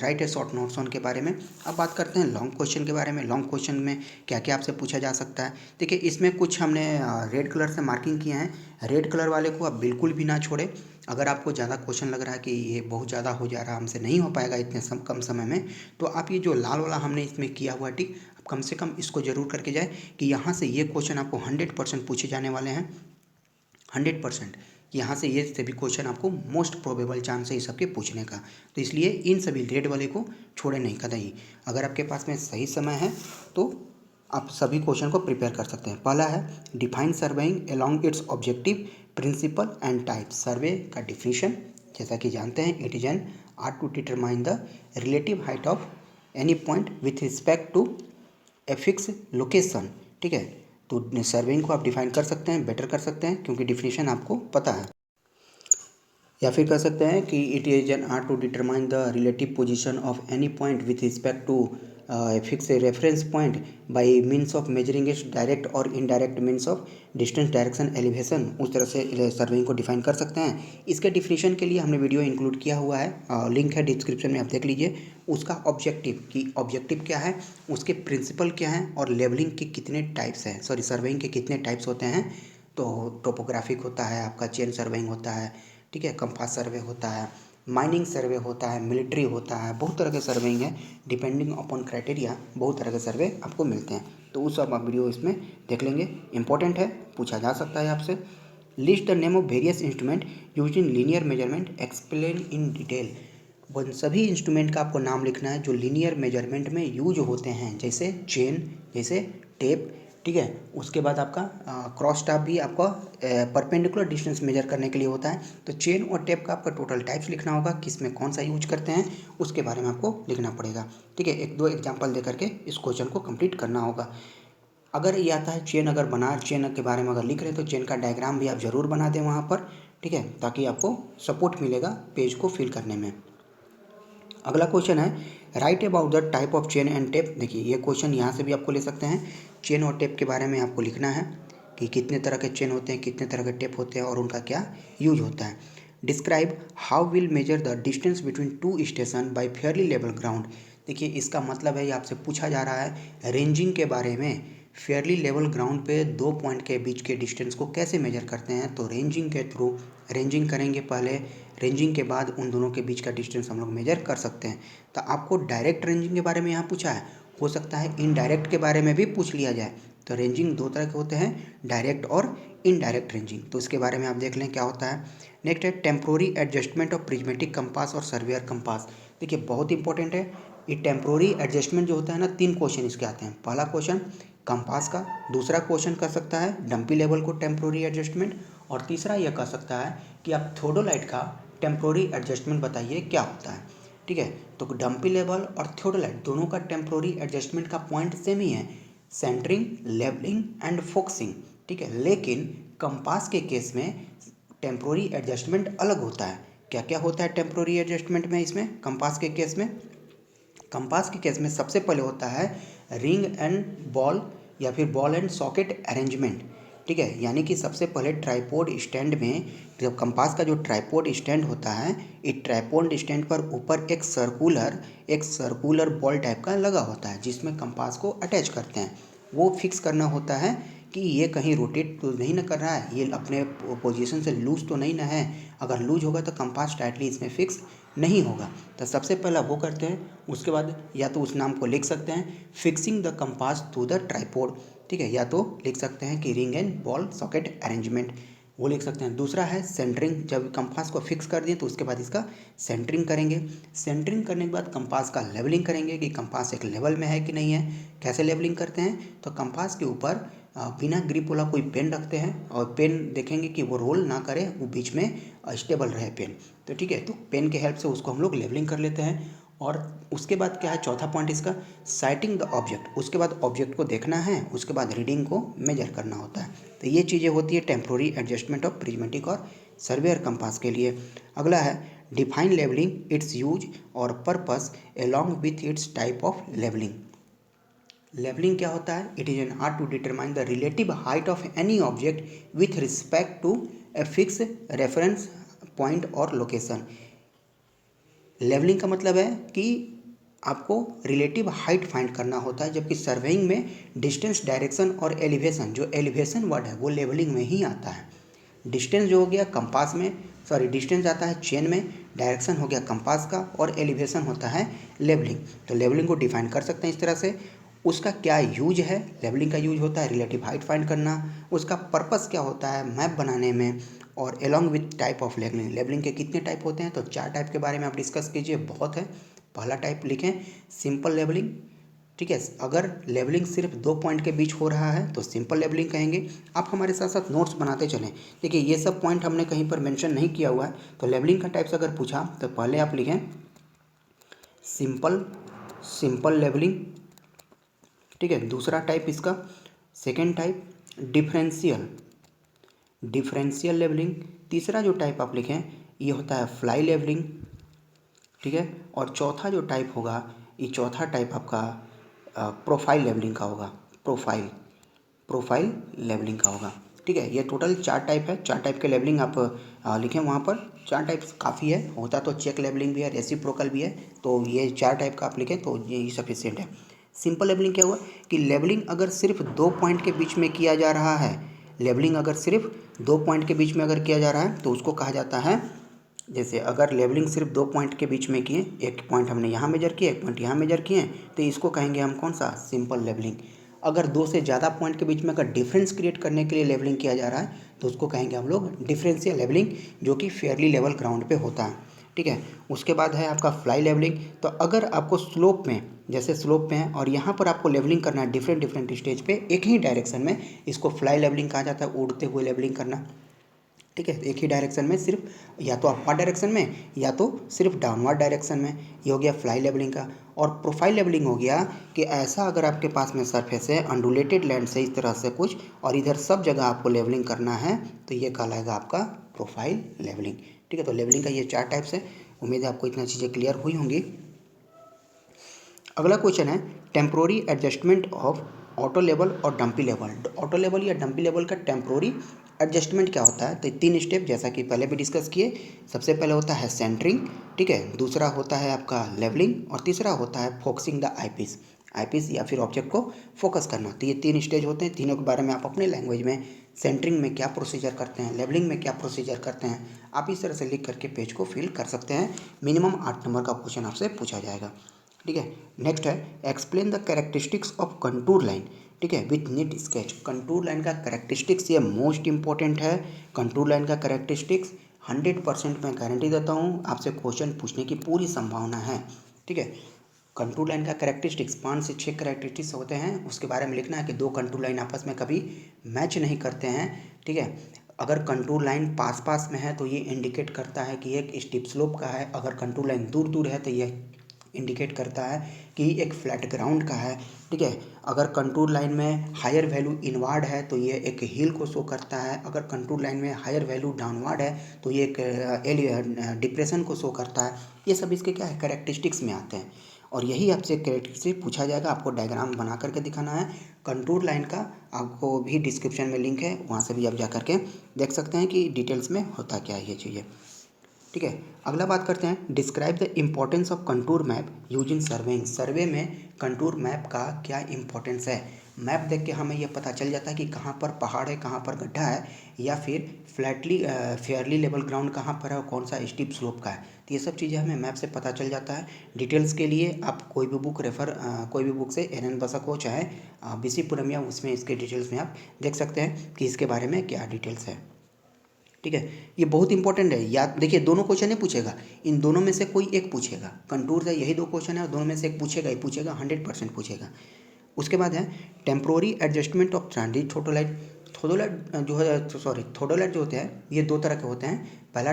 right A short notes on के बारे में। अब बात करते हैं लॉन्ग क्वेश्चन के बारे में। लॉन्ग क्वेश्चन में क्या क्या आपसे पूछा जा सकता है। देखिए, इसमें कुछ हमने रेड कलर से मार्किंग किए हैं। रेड कलर वाले को आप बिल्कुल भी ना छोड़ें। अगर आपको ज़्यादा क्वेश्चन लग रहा है कि ये बहुत ज़्यादा हो जा रहा है, हमसे नहीं हो पाएगा इतने कम समय में, तो आप ये जो लाल वाला हमने इसमें किया हुआ टिक, आप कम से कम इसको ज़रूर करके जाए कि यहाँ से ये क्वेश्चन आपको 100% पूछे जाने वाले हैं। 100% यहाँ से ये सभी क्वेश्चन आपको मोस्ट प्रोबेबल चांस है इस सबके पूछने का। तो इसलिए इन सभी रेड वाले को छोड़े नहीं कतई। अगर आपके पास में सही समय है तो आप सभी क्वेश्चन को प्रिपेयर कर सकते हैं। पहला है define surveying along its objective, principle and type. Survey का डिफिनीशन जैसा कि जानते हैं, it is an art to determine the relative height of any point with respect to a fix location. ठीक है, तो सर्वेइंग को आप डिफाइन कर सकते हैं, बेटर कर सकते हैं क्योंकि डिफिनीशन आपको पता है। या फिर कह सकते हैं कि it is an art to determine the relative position of any point with respect to fix reference point by means of measuring its direct और indirect means of distance, direction, elevation. उस तरह से सर्वेइंग को define कर सकते हैं। इसके definition के लिए हमने वीडियो इंक्लूड किया हुआ है, लिंक है डिस्क्रिप्शन में, आप देख लीजिए। उसका ऑब्जेक्टिव कि ऑब्जेक्टिव क्या है, उसके प्रिंसिपल क्या हैं, और लेवलिंग के कितने टाइप्स हैं, सॉरी सर्वेइंग के कितने टाइप्स होते हैं। तो टोपोग्राफिक होता है, आपका चेन सर्वेइंग होता है, ठीक है, कंपास सर्वे होता है, माइनिंग सर्वे होता है, मिलिट्री होता है, बहुत तरह के सर्वेइंग है। डिपेंडिंग अपॉन क्राइटेरिया बहुत तरह के सर्वे आपको मिलते हैं। तो उस सब आप वीडियो इसमें देख लेंगे, इंपॉर्टेंट है, पूछा जा सकता है आपसे। List the name of various instrument use in linear measurement, explain in detail. उन सभी इंस्ट्रूमेंट का आपको नाम लिखना है जो लीनियर मेजरमेंट में यूज होते हैं, जैसे चेन, जैसे टेप। ठीक है, उसके बाद आपका क्रॉस टाप भी आपका परपेंडिकुलर डिस्टेंस मेजर करने के लिए होता है। तो चेन और टेप का आपका टोटल टाइप्स लिखना होगा, किस में कौन सा यूज करते हैं उसके बारे में आपको लिखना पड़ेगा। ठीक है, एक दो एग्जांपल दे करके इस क्वेश्चन को कंप्लीट करना होगा। अगर ये आता है चेन, अगर बना चेन के बारे में अगर लिख रहे हैं तो चेन का डायग्राम भी आप ज़रूर बना दें वहाँ पर। ठीक है, ताकि आपको सपोर्ट मिलेगा पेज को फिल करने में। अगला क्वेश्चन है right about the type of chain and tape. देखिए, ये क्वेश्चन यहाँ से भी आपको ले सकते हैं। चेन और टेप के बारे में आपको लिखना है कि कितने तरह के चेन होते हैं, कितने तरह के टेप होते हैं और उनका क्या यूज होता है। Describe how will measure the distance between two station by fairly level ground. देखिए, इसका मतलब है, ये आपसे पूछा जा रहा है रेंजिंग के बारे में। फेयरली लेवल ग्राउंड पे दो पॉइंट के बीच के डिस्टेंस को कैसे मेजर करते हैं। तो रेंजिंग के थ्रू रेंजिंग करेंगे पहले, रेंजिंग के बाद उन दोनों के बीच का डिस्टेंस हम लोग मेजर कर सकते हैं। तो आपको डायरेक्ट रेंजिंग के बारे में यहाँ पूछा है, हो सकता है इनडायरेक्ट के बारे में भी पूछ लिया जाए। तो रेंजिंग दो तरह के होते हैं, डायरेक्ट और इनडायरेक्ट रेंजिंग। तो इसके बारे में आप देख लें क्या होता है। नेक्स्ट है temporary adjustment of prismatic compass और सर्वेयर कंपास। देखिए, बहुत इंपॉर्टेंट है ये टेम्प्रोरी एडजस्टमेंट जो होता है ना। 3 क्वेश्चन इसके आते हैं। पहला क्वेश्चन कंपास का, दूसरा क्वेश्चन कर सकता है डंपी लेवल को टेम्प्रोरी एडजस्टमेंट, और तीसरा यह कह सकता है कि आप थियोडोलाइट का टेम्प्रोरी एडजस्टमेंट बताइए क्या होता है। ठीक है, तो डंपी लेवल और थियोडोलाइट दोनों का टेम्प्रोरी एडजस्टमेंट का पॉइंट सेम ही है, सेंटरिंग, लेवलिंग एंड फोकसिंग। ठीक है, लेकिन कंपास के केस में टेम्प्रोरी एडजस्टमेंट अलग होता है। क्या क्या होता है टेम्प्रोरी एडजस्टमेंट में इसमें कंपास के केस में। कंपास के केस में सबसे पहले होता है रिंग एंड बॉल या फिर बॉल एंड सॉकेट अरेंजमेंट। ठीक है, यानी कि सबसे पहले ट्राइपॉड स्टैंड में, जब कंपास का जो ट्राइपॉड स्टैंड होता है, इस ट्राइपॉड स्टैंड पर ऊपर एक सर्कुलर बॉल टाइप का लगा होता है जिसमें कंपास को अटैच करते हैं। वो फिक्स करना होता है कि ये कहीं रोटेट तो नहीं ना कर रहा है, ये अपने पोजीशन से लूज तो नहीं ना है। अगर लूज होगा तो कंपास टाइटली इसमें फिक्स नहीं होगा। तो सबसे पहला वो करते हैं। उसके बाद या तो उस नाम को लिख सकते हैं fixing the compass to the tripod. ठीक है, या तो लिख सकते हैं कि ring and ball socket arrangement. वो लिख सकते हैं। दूसरा है सेंटरिंग, जब कंपास को फिक्स कर दिए तो उसके बाद इसका सेंटरिंग करेंगे। सेंटरिंग करने के बाद कंपास का लेवलिंग करेंगे कि कंपास एक लेवल में है कि नहीं है। कैसे लेवलिंग करते हैं, तो कंपास के ऊपर बिना ग्रिप वाला कोई पेन रखते हैं और पेन देखेंगे कि वो रोल ना करे, वो बीच में स्टेबल रहे पेन। तो ठीक है, तो पेन के हेल्प से उसको हम लोग लेवलिंग कर लेते हैं। और उसके बाद क्या है, चौथा पॉइंट इसका साइटिंग द ऑब्जेक्ट। उसके बाद ऑब्जेक्ट को देखना है, उसके बाद रीडिंग को मेजर करना होता है। तो ये चीज़ें होती है टेम्प्रोरी एडजस्टमेंट ऑफ प्रिज्मेटिक और सर्वेयर कंपास के लिए। अगला है डिफाइन लेवलिंग, इट्स यूज और purpose along with its type of levelling. Levelling क्या होता है, it is an art to determine the relative height of any object with respect to a fix reference point और location. लेवलिंग का मतलब है कि आपको रिलेटिव हाइट फाइंड करना होता है, जबकि सर्वेइंग में डिस्टेंस, डायरेक्शन और एलिवेशन, जो एलिवेशन वर्ड है वो लेवलिंग में ही आता है। डिस्टेंस जो हो गया कंपास में, सॉरी डिस्टेंस आता है चेन में, डायरेक्शन हो गया कंपास का और एलिवेशन होता है लेवलिंग। तो लेवलिंग को डिफाइन कर सकते हैं इस तरह से। उसका क्या यूज है, लेवलिंग का यूज होता है रिलेटिव हाइट फाइंड करना। उसका पर्पस क्या होता है, मैप बनाने में। और along with type of levelling, levelling के कितने टाइप होते हैं, तो 4 टाइप के बारे में आप डिस्कस कीजिए, बहुत है। पहला टाइप लिखें सिंपल लेवलिंग। ठीक है, अगर लेवलिंग सिर्फ 2 पॉइंट के बीच हो रहा है तो सिंपल लेवलिंग कहेंगे। आप हमारे साथ साथ नोट्स बनाते चलें। देखिए ये सब पॉइंट हमने कहीं पर मेंशन नहीं किया हुआ है। तो लेवलिंग का टाइप्स अगर पूछा तो पहले आप लिखें सिंपल लेवलिंग। ठीक है, दूसरा टाइप इसका, सेकेंड टाइप डिफरेंशियल लेवलिंग। तीसरा जो टाइप आप लिखें ये होता है फ्लाई लेवलिंग। ठीक है, और चौथा जो टाइप होगा, ये चौथा टाइप आपका प्रोफाइल लेवलिंग का होगा। प्रोफाइल लेवलिंग का होगा। ठीक है, ये टोटल 4 टाइप है। 4 टाइप के लेवलिंग आप लिखें वहाँ पर। 4 टाइप्स काफ़ी है, होता तो चेक लेवलिंग भी है, रेसिप्रोकल भी है। तो ये 4 टाइप का आप लिखें तो ये सफिशिएंट है। सिंपल लेवलिंग क्या हुआ कि लेवलिंग अगर सिर्फ 2 पॉइंट के बीच में किया जा रहा है, लेवलिंग अगर सिर्फ 2 पॉइंट के बीच में अगर किया जा रहा है तो उसको कहा जाता है, जैसे अगर लेवलिंग सिर्फ 2 पॉइंट के बीच में किए, एक पॉइंट हमने यहाँ मेजर किया, एक पॉइंट यहाँ मेजर किए, तो इसको कहेंगे हम कौन सा, सिंपल लेवलिंग। अगर 2 से ज़्यादा पॉइंट के बीच में अगर डिफरेंस क्रिएट करने के लिए लेवलिंग किया जा रहा है तो उसको कहेंगे हम लोग डिफरेंशियल लेवलिंग, जो कि फेयरली लेवल ग्राउंड पे होता है। ठीक है, उसके बाद है आपका फ्लाई लेवलिंग। तो अगर आपको स्लोप में, जैसे स्लोप में है और यहाँ पर आपको लेवलिंग करना है डिफरेंट स्टेज पे एक ही डायरेक्शन में, इसको फ्लाई लेवलिंग कहा जाता है, उड़ते हुए लेवलिंग करना। ठीक है, एक ही डायरेक्शन में, सिर्फ या तो अपवर्ड डायरेक्शन में या तो सिर्फ डाउनवर्ड डायरेक्शन में, ये हो गया फ्लाई लेवलिंग का। और प्रोफाइल लेवलिंग हो गया कि ऐसा अगर आपके पास में सरफेस है अनडुलेटेड लैंड से इस तरह से कुछ, और इधर सब जगह आपको लेवलिंग करना है, तो ये कहलाएगा आपका प्रोफाइल लेवलिंग। ठीक है, तो लेवलिंग का ये 4 टाइप्स है। उम्मीद है आपको इतना चीज़ें क्लियर हुई होंगी। अगला क्वेश्चन है temporary adjustment of auto level और डंपी लेवल। ऑटो लेवल या डंपी लेवल का टेम्प्रोरी एडजस्टमेंट क्या होता है, तो 3 स्टेप जैसा कि पहले भी डिस्कस किए। सबसे पहले होता है सेंटरिंग, ठीक है, दूसरा होता है आपका लेवलिंग, और तीसरा होता है फोकसिंग द आईपीस या फिर ऑब्जेक्ट को फोकस करना। तो ये 3 स्टेज होते हैं। तीनों के बारे में आप अपने लैंग्वेज में सेंटरिंग में क्या प्रोसीजर करते हैं, लेवलिंग में क्या प्रोसीजर करते हैं, आप इस तरह से लिख करके पेज को फिल कर सकते हैं। मिनिमम 8 नंबर का क्वेश्चन आपसे पूछा जाएगा। ठीक है, नेक्स्ट है explain the characteristics of contour line. ठीक है, with NEET sketch. Contour line का कैरेक्टरिस्टिक्स ये मोस्ट इंपॉर्टेंट है। कंटूर लाइन का कैरेक्टरिस्टिक्स 100% मैं गारंटी देता हूँ आपसे क्वेश्चन पूछने की पूरी संभावना है। ठीक है, कंटूर लाइन का कैरेक्टरिस्टिक्स 5 से 6 कैरेक्टरिस्टिक्स होते हैं, उसके बारे में लिखना है कि 2 कंटूर लाइन आपस में कभी मैच नहीं करते हैं। ठीक है, अगर कंटूर लाइन पास पास में है तो ये इंडिकेट करता है कि एक स्टीप स्लोप का है, अगर कंटूर लाइन दूर दूर है तो ये इंडिकेट करता है कि एक फ्लैट ग्राउंड का है। ठीक है, अगर कंटूर लाइन में हायर वैल्यू इनवर्ड है तो ये एक हिल को शो करता है, अगर कंटूर लाइन में हायर वैल्यू डाउनवर्ड है तो ये एक डिप्रेशन को शो करता है। ये सब इसके क्या है, कैरेक्टरिस्टिक्स में आते हैं, और यही आपसे कैरेक्टरिस्टिक पूछा जाएगा। आपको डायग्राम बना करके दिखाना है। कंटूर लाइन का आपको भी डिस्क्रिप्शन में लिंक है, वहाँ से भी आप जा करके देख सकते हैं कि डिटेल्स में होता क्या है ये चीज़ें। ठीक है, अगला बात करते हैं describe the importance of contour map use in surveying. Survey में कंटूर मैप का क्या इंपॉर्टेंस है। मैप देख के हमें यह पता चल जाता है कि कहाँ पर पहाड़ है, कहाँ पर गड्ढा है, या फिर फेयरली लेवल ग्राउंड कहाँ पर है और कौन सा स्टीप स्लोप का है। तो ये सब चीज़ें हमें मैप से पता चल जाता है। डिटेल्स के लिए आप कोई भी बुक से NN बसक हो चाहे BC पुरमिया, उसमें इसके डिटेल्स में आप देख सकते हैं कि इसके बारे में क्या डिटेल्स है। ठीक है, ये बहुत इंपॉर्टेंट है। याद देखिए, दोनों क्वेश्चन नहीं पूछेगा, इन दोनों में से कोई एक पूछेगा। कंटूर है, यही दो क्वेश्चन है और दोनों में से एक पूछेगा ही पूछेगा, 100% पूछेगा। उसके बाद है टेम्प्रोरी एडजस्टमेंट ऑफ ट्रांजिट थोडोलाइट। थोडोलाइट जो है, सॉरी, थोडोलाइट जो होते हैं ये दो तरह के होते हैं। पहला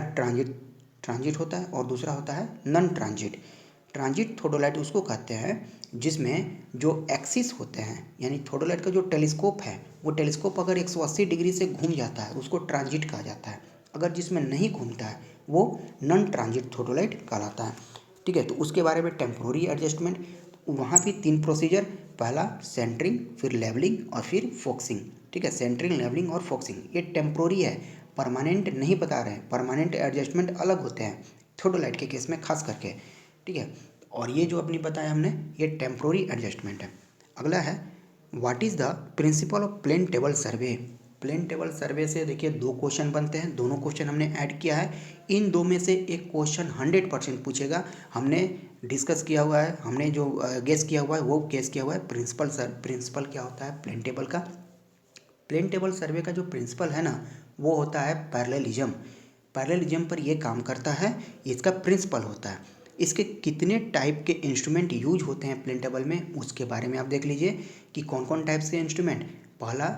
ट्रांजिट होता है और दूसरा होता है नॉन ट्रांजिट। ट्रांजिट थोडोलाइट उसको कहते हैं जिसमें जो एक्सिस होते हैं, यानी थोडोलाइट का जो टेलीस्कोप है वो टेलीस्कोप अगर 180 डिग्री से घूम जाता है उसको ट्रांजिट कहा जाता है। अगर जिसमें नहीं घूमता है वो नॉन ट्रांजिट थोडोलाइट कहलाता है। ठीक है, तो उसके बारे में टेम्प्रोरी एडजस्टमेंट, वहाँ भी 3 प्रोसीजर, पहला सेंटरिंग, फिर लेवलिंग और फिर फोकसिंग। ठीक है, सेंटरिंग, लेवलिंग और फोकसिंग ये टेम्प्रोरी है, परमानेंट नहीं बता रहे हैं। परमानेंट एडजस्टमेंट अलग होते हैं थोडोलाइट के केस में खास करके। ठीक है, और ये जो अपनी बताया हमने ये टेम्प्रोरी एडजस्टमेंट है। अगला है what is the principle of plane table survey. Plane table survey से देखिए 2 क्वेश्चन बनते हैं, दोनों क्वेश्चन हमने ऐड किया है। इन दो में से एक क्वेश्चन 100% पूछेगा। हमने डिस्कस किया हुआ है, हमने जो गेस किया हुआ है वो गेस किया हुआ है प्रिंसिपल क्या होता है प्लेन टेबल का। प्लेन टेबल सर्वे का जो प्रिंसिपल है ना वो होता है पैरेललिज्म। पैरेललिज्म पर ये काम करता है, इसका प्रिंसिपल होता है। इसके कितने टाइप के इंस्ट्रूमेंट यूज होते हैं प्लेन टेबल में उसके बारे में आप देख लीजिए कि कौन कौन टाइप्स के इंस्ट्रूमेंट। पहला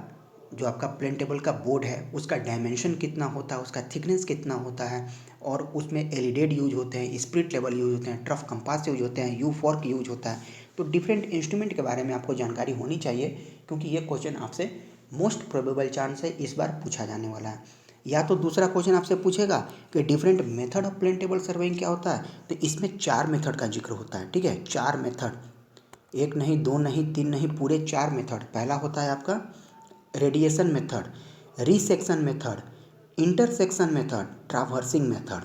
जो आपका प्लेन टेबल का बोर्ड है उसका डायमेंशन कितना होता है, उसका थिकनेस कितना होता है, और उसमें एलिडेड यूज होते हैं, स्प्लिट लेवल यूज होते हैं, ट्रफ कंपास यूज होते हैं, यू फॉर्क यूज होता है। तो डिफरेंट इंस्ट्रूमेंट के बारे में आपको जानकारी होनी चाहिए, क्योंकि ये क्वेश्चन आपसे मोस्ट प्रोबेबल चांस है इस बार पूछा जाने वाला है। या तो दूसरा क्वेश्चन आपसे पूछेगा कि different method of plane table surveying क्या होता है, तो इसमें 4 मेथड का जिक्र होता है। ठीक है, 4 मेथड, एक नहीं, दो नहीं, 3 नहीं, पूरे 4 मेथड। पहला होता है आपका radiation method, resection method, intersection method, traversing method.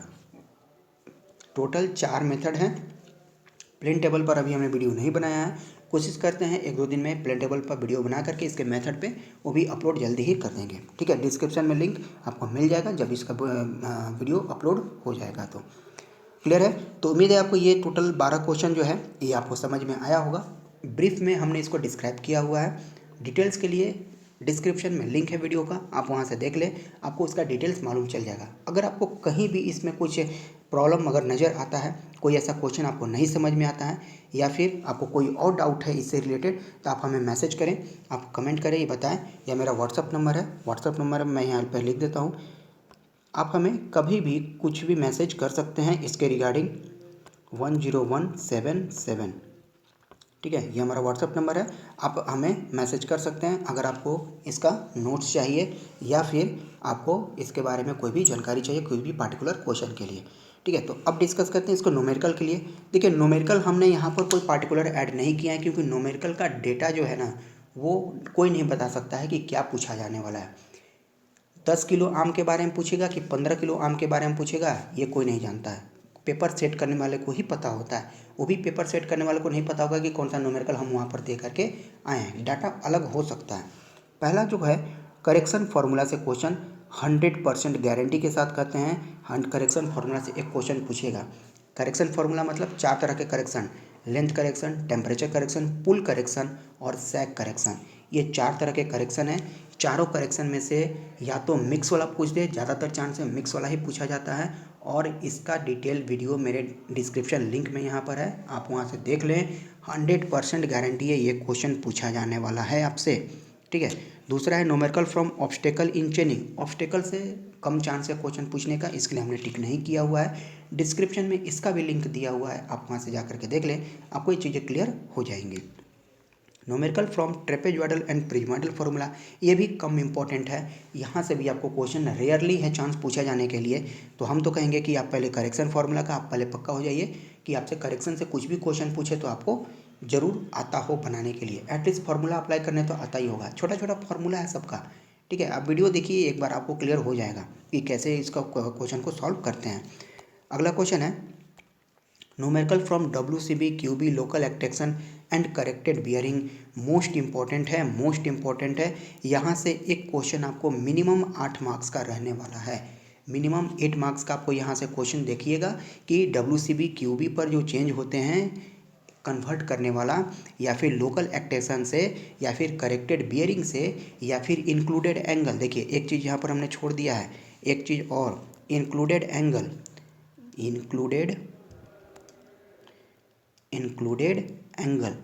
Total 4 method हैं। प्लेन टेबल पर अभी हमने वीडियो नहीं बनाया है, कोशिश करते हैं 1-2 दिन में प्लेन टेबल पर वीडियो बना करके इसके मेथड पे वो भी अपलोड जल्दी ही कर देंगे। ठीक है, डिस्क्रिप्शन में लिंक आपको मिल जाएगा जब इसका वीडियो अपलोड हो जाएगा। तो क्लियर है। तो उम्मीद है आपको ये टोटल 12 क्वेश्चन जो है ये आपको समझ में आया होगा। ब्रीफ में हमने इसको डिस्क्राइब किया हुआ है। डिटेल्स के लिए डिस्क्रिप्शन में लिंक है वीडियो का, आप वहाँ से देख लें, आपको उसका डिटेल्स मालूम चल जाएगा। अगर आपको कहीं भी इसमें कुछ प्रॉब्लम अगर नज़र आता है, कोई ऐसा क्वेश्चन आपको नहीं समझ में आता है, या फिर आपको कोई और डाउट है इससे रिलेटेड, तो आप हमें मैसेज करें, आप कमेंट करें, ये बताएं, या मेरा व्हाट्सअप नंबर है, व्हाट्सअप नंबर मैं यहाँ पर लिख देता हूँ। आप हमें कभी भी कुछ भी मैसेज कर सकते हैं इसके रिगार्डिंग 10177। ठीक है, ये हमारा व्हाट्सअप नंबर है, आप हमें मैसेज कर सकते हैं अगर आपको इसका नोट्स चाहिए या फिर आपको इसके बारे में कोई भी जानकारी चाहिए कोई भी पार्टिकुलर क्वेश्चन के लिए। ठीक है, तो अब डिस्कस करते हैं इसको न्यूमेरिकल के लिए। देखिए, न्यूमेरिकल हमने यहाँ पर कोई पार्टिकुलर ऐड नहीं किया है, क्योंकि न्यूमेरिकल का डेटा जो है ना वो कोई नहीं बता सकता है कि क्या पूछा जाने वाला है। 10 किलो आम के बारे में पूछेगा कि 15 किलो आम के बारे में पूछेगा, ये कोई नहीं जानता है। पेपर सेट करने वाले को ही पता होता है, वो भी पेपर सेट करने वाले को नहीं पता होगा कि कौन सा न्यूमेरिकल हम वहाँ पर दे करके आए हैं। डाटा अलग हो सकता है। पहला जो है करेक्शन फार्मूला से क्वेश्चन 100% गारंटी के साथ कहते हैं। करेक्शन फार्मूला से एक क्वेश्चन पूछेगा। करेक्शन फार्मूला मतलब 4 तरह के correction, length correction, temperature correction, pull correction और सैग करेक्शन। ये 4 तरह के करेक्शन हैं। चारों करेक्शन में से या तो मिक्स वाला पूछ दे, ज़्यादातर चांस है मिक्स वाला ही पूछा जाता है, और इसका डिटेल वीडियो मेरे डिस्क्रिप्शन लिंक में यहाँ पर है, आप वहाँ से देख लें। 100% गारंटी है ये क्वेश्चन पूछा जाने वाला है आपसे। ठीक है, दूसरा है numerical from obstacle in चेनिंग। Obstacle से कम चांस है क्वेश्चन पूछने का, इसके लिए हमने टिक नहीं किया हुआ है। डिस्क्रिप्शन में इसका भी लिंक दिया हुआ है, आप वहाँ से जा करके देख लें, आपको ये चीज़ें क्लियर हो जाएंगी। Numerical from trapezoidal and prismoidal formula, ये भी कम इंपॉर्टेंट है, यहाँ से भी आपको क्वेश्चन रेयरली है चांस पूछा जाने के लिए। तो हम तो कहेंगे कि आप पहले करेक्शन फार्मूला का आप पहले पक्का हो जाइए कि आपसे करेक्शन से कुछ भी क्वेश्चन पूछे तो आपको जरूर आता हो बनाने के लिए। एटलीस्ट फार्मूला अप्लाई करने तो आता ही होगा, छोटा छोटा फार्मूला है सबका। ठीक है, आप वीडियो देखिए एक बार, आपको क्लियर हो जाएगा कि कैसे इसका क्वेश्चन को सॉल्व करते हैं। अगला क्वेश्चन है numerical from WCB QB local extraction and corrected bearing. Most important है, मोस्ट इंपॉर्टेंट है। यहाँ से एक क्वेश्चन आपको मिनिमम 8 मार्क्स का रहने वाला है। मिनिमम 8 मार्क्स का आपको यहाँ से क्वेश्चन देखिएगा कि WCB QB पर जो चेंज होते हैं कन्वर्ट करने वाला, या फिर लोकल एक्सट्रैक्शन से, या फिर करेक्टेड बियरिंग से, या फिर इंक्लूडेड एंगल। देखिए एक चीज़ यहाँ पर हमने छोड़ दिया है, एक चीज़ और, included angle, included angle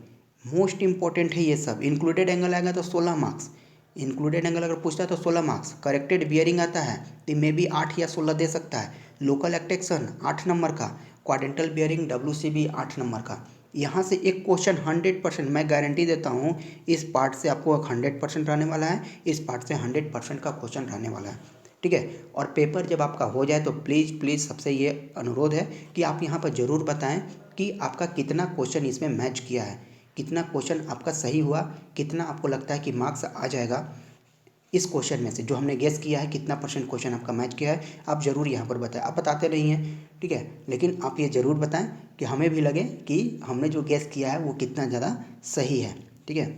most important है ये सब। इंक्लूडेड एंगल आएगा तो 16 मार्क्स, इंक्लूडेड एंगल अगर पूछता है तो 16 मार्क्स। करेक्टेड बियरिंग आता है तो मे बी 8 या 16 दे सकता है। लोकल एक्टेक्शन 8 नंबर का, क्वाड्रेंटल बियरिंग WCB 8 नंबर का। यहाँ से एक क्वेश्चन 100% मैं गारंटी देता हूँ, इस पार्ट से आपको 100% रहने वाला है, इस पार्ट से 100% का क्वेश्चन रहने वाला है, ठीक है। और पेपर जब आपका हो जाए तो प्लीज़ सबसे ये अनुरोध है कि आप यहाँ पर ज़रूर बताएं कि आपका कितना क्वेश्चन इसमें मैच किया है, कितना क्वेश्चन आपका सही हुआ, कितना आपको लगता है कि मार्क्स आ जाएगा इस क्वेश्चन में से जो हमने गेस किया है, कितना % क्वेश्चन आपका मैच किया है, आप ज़रूर यहाँ पर बताएं। आप बताते नहीं हैं, ठीक है, लेकिन आप ये ज़रूर बताएं कि हमें भी लगे कि हमने जो गेस किया है वो कितना ज़्यादा सही है, ठीक है।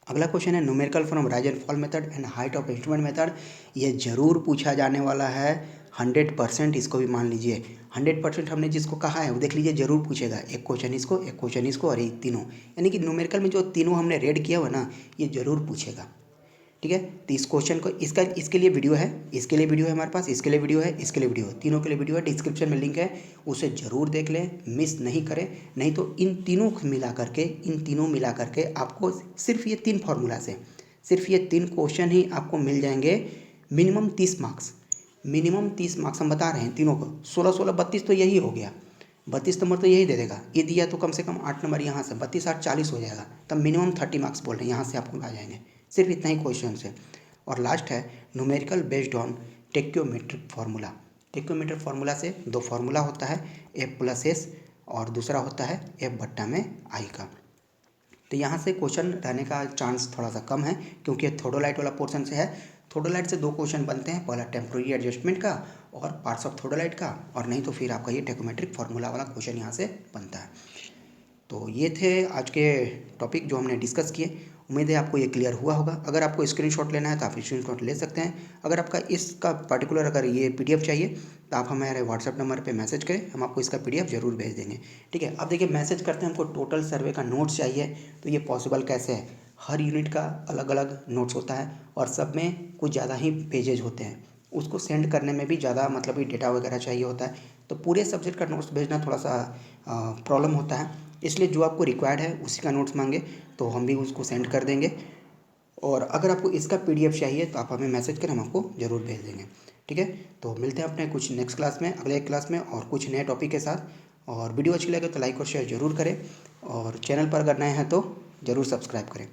अगला क्वेश्चन है numerical from rise and fall method and height of instrument method. ये ज़रूर पूछा जाने वाला है 100%, इसको भी मान लीजिए 100% हमने जिसको कहा है वो देख लीजिए ज़रूर पूछेगा। एक क्वेश्चन इसको, एक क्वेश्चन इसको और ये तीनों, यानी कि न्यूमेरिकल में जो तीनों हमने रेड किया हुआ ना, ये ज़रूर पूछेगा, ठीक है। तो इस क्वेश्चन को इसके लिए वीडियो है, इसके लिए वीडियो है हमारे पास, इसके लिए वीडियो है, इसके लिए वीडियो है, तीनों के लिए वीडियो है। डिस्क्रिप्शन में लिंक है, उसे ज़रूर देख लें, मिस नहीं करें। नहीं तो इन तीनों मिला करके आपको सिर्फ ये 3 फार्मूला से, सिर्फ ये 3 क्वेश्चन ही आपको मिल जाएंगे मिनिमम 30 मार्क्स, मिनिमम 30 मार्क्स हम बता रहे हैं तीनों को। 16 32 तो यही हो गया, 32 नंबर तो यही दे देगा। ये दिया तो कम से कम 8 नंबर यहाँ से 32 8 40 हो जाएगा, तब मिनिमम 30 मार्क्स बोल रहे हैं यहाँ से आपको आ जाएंगे, सिर्फ इतना ही क्वेश्चन से। और लास्ट है numerical based on tacheometric formula. Tacheometric formula से 2 फार्मूला होता है, F+S और दूसरा होता है F/I का। तो यहाँ से क्वेश्चन रहने का चांस थोड़ा सा कम है क्योंकि थोडोलाइट वाला पोर्शन से है। थोडोलाइट से 2 क्वेश्चन बनते हैं, पहला टेम्पोररी एडजस्टमेंट का और पार्ट्स ऑफ थोडोलाइट का, और नहीं तो फिर आपका ये टेक्योमेट्रिक फार्मूला वाला क्वेश्चन यहाँ से बनता है। तो ये थे आज के टॉपिक जो हमने डिस्कस किए। उम्मीद है आपको ये क्लियर हुआ होगा। अगर आपको स्क्रीनशॉट लेना है तो आप स्क्रीनशॉट ले सकते हैं। अगर आपका इसका पर्टिकुलर अगर ये PDF चाहिए तो आप हमारे व्हाट्सएप नंबर पे मैसेज करें, हम आपको इसका PDF ज़रूर भेज देंगे, ठीक है। अब देखिए मैसेज करते हैं हमको टोटल सर्वे का नोट्स चाहिए, तो ये पॉसिबल कैसे है? हर यूनिट का अलग अलग नोट्स होता है और सब में कुछ ज़्यादा ही पेजेज होते हैं, उसको सेंड करने में भी ज़्यादा मतलब डेटा वगैरह चाहिए होता है, तो पूरे सब्जेक्ट का नोट्स भेजना थोड़ा सा प्रॉब्लम होता है। इसलिए जो आपको रिक्वायर्ड है उसी का नोट्स मांगे तो हम भी उसको सेंड कर देंगे। और अगर आपको इसका PDF चाहिए तो आप हमें मैसेज करें, हम आपको ज़रूर भेज देंगे, ठीक है। तो मिलते हैं अपने कुछ नेक्स्ट क्लास में, अगले क्लास में और कुछ नए टॉपिक के साथ। और वीडियो अच्छी लगे तो लाइक और शेयर ज़रूर करें और चैनल पर अगर नए हैं तो ज़रूर सब्सक्राइब करें,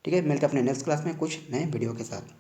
ठीक है। मिलते हैं अपने नेक्स्ट क्लास में कुछ नए वीडियो के साथ।